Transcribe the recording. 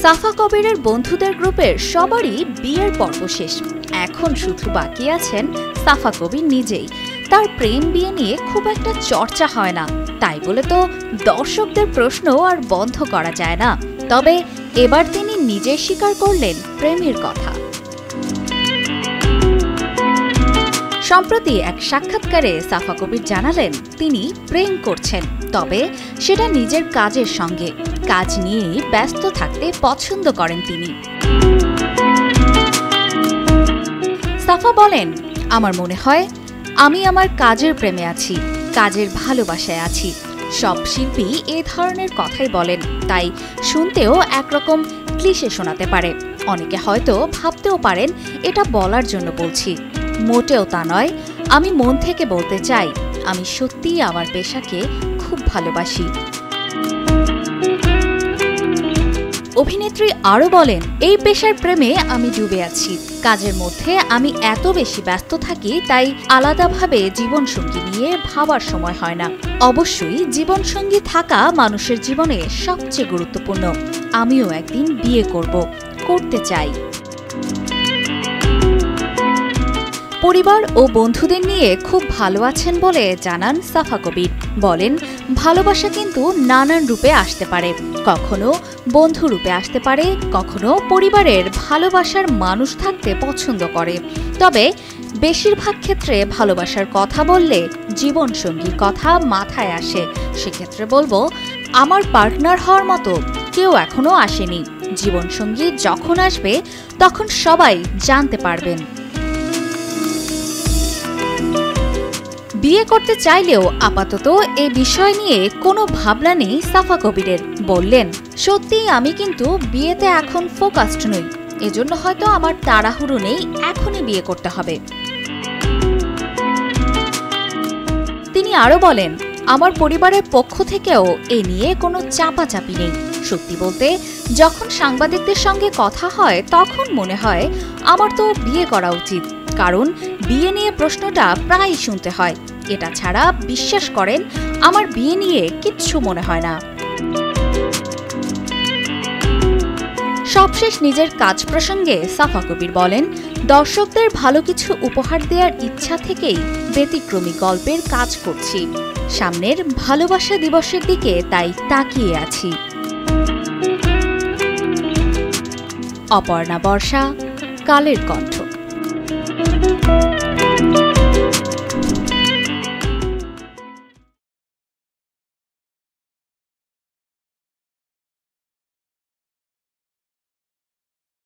সাফা কবিরের বন্ধুদের গ্রুপের সবারই বিয়ের পর্ব শেষ। এখন শুধু বাকি আছেন সাফা কবির নিজেই। তার প্রেম বিয়ে নিয়ে খুব একটা চর্চা হয় না, তাই বলে তো দর্শকদের প্রশ্ন আর বন্ধ করা যায় না। তবে এবার তিনি নিজে স্বীকার করলেন প্রেমের কথা। সম্প্রতি এক সাক্ষাৎকারে সাফা কবির জানালেন তিনি প্রেম করছেন, তবে সেটা নিজের কাজের সঙ্গে। কাজ নিয়েই ব্যস্ত থাকতে পছন্দ করেন তিনি। সাফা বলেন, আমার মনে হয় আমি আমার কাজের প্রেমে আছি, কাজের ভালোবাসায় আছি। সব শিল্পী এ ধরনের কথাই বলেন, তাই শুনতেও একরকম ক্লিশে শোনাতে পারে। অনেকে হয়তো ভাবতেও পারেন এটা বলার জন্য বলছি। মোটেও তা নয়। আমি মন থেকে বলতে চাই, আমি সত্যিই আমার পেশাকে খুব ভালোবাসি। অভিনেত্রী আরও বলেন, এই পেশার প্রেমে আমি ডুবে আছি। কাজের মধ্যে আমি এত বেশি ব্যস্ত থাকি, তাই আলাদাভাবে জীবনসঙ্গী নিয়ে ভাবার সময় হয় না। অবশ্যই জীবনসঙ্গী থাকা মানুষের জীবনে সবচেয়ে গুরুত্বপূর্ণ। আমিও একদিন বিয়ে করতে চাই। পরিবার ও বন্ধুদের নিয়ে খুব ভালো আছেন বলে জানান সাফা কবির। বলেন, ভালোবাসা কিন্তু নানান রূপে আসতে পারে। কখনো বন্ধু রূপে আসতে পারে, কখনো পরিবারের ভালোবাসার মানুষ থাকতে পছন্দ করে। তবে বেশিরভাগ ক্ষেত্রে ভালোবাসার কথা বললে জীবনসঙ্গীর কথা মাথায় আসে। সেক্ষেত্রে বলবো, আমার পার্টনার হওয়ার মতো কেউ এখনো আসেনি। জীবনসঙ্গী যখন আসবে তখন সবাই জানতে পারবেন। বিয়ে করতে চাইলেও আপাতত এ বিষয় নিয়ে কোনো ভাবনা নেই সাফা কবিরের। বললেন, সত্যিই আমি কিন্তু বিয়েতে এখন ফোকাসড নই, এজন্য হয়তো আমার তাড়াহুড়ো নেই এখনই বিয়ে করতে হবে। তিনি আরও বলেন, আমার পরিবারের পক্ষ থেকেও এ নিয়ে কোনো চাপাচাপি নেই। সত্যি বলতে, যখন সাংবাদিকদের সঙ্গে কথা হয় তখন মনে হয় আমার তো বিয়ে করা উচিত, কারণ বিয়ে নিয়ে প্রশ্নটা প্রায় শুনতে হয়। এটা ছাড়া বিশ্বাস করেন আমার বিয়ে নিয়ে কিচ্ছু মনে হয় না। সবশেষ নিজের কাজ প্রসঙ্গে সাফা কবির বলেন, দর্শকদের ভালো কিছু উপহার দেওয়ার ইচ্ছা থেকেই ব্যতিক্রমী গল্পের কাজ করছি। সামনের ভালোবাসা দিবসের দিকে তাই তাকিয়ে আছি। অপর্ণা বর্ষা, কালের কণ্ঠ।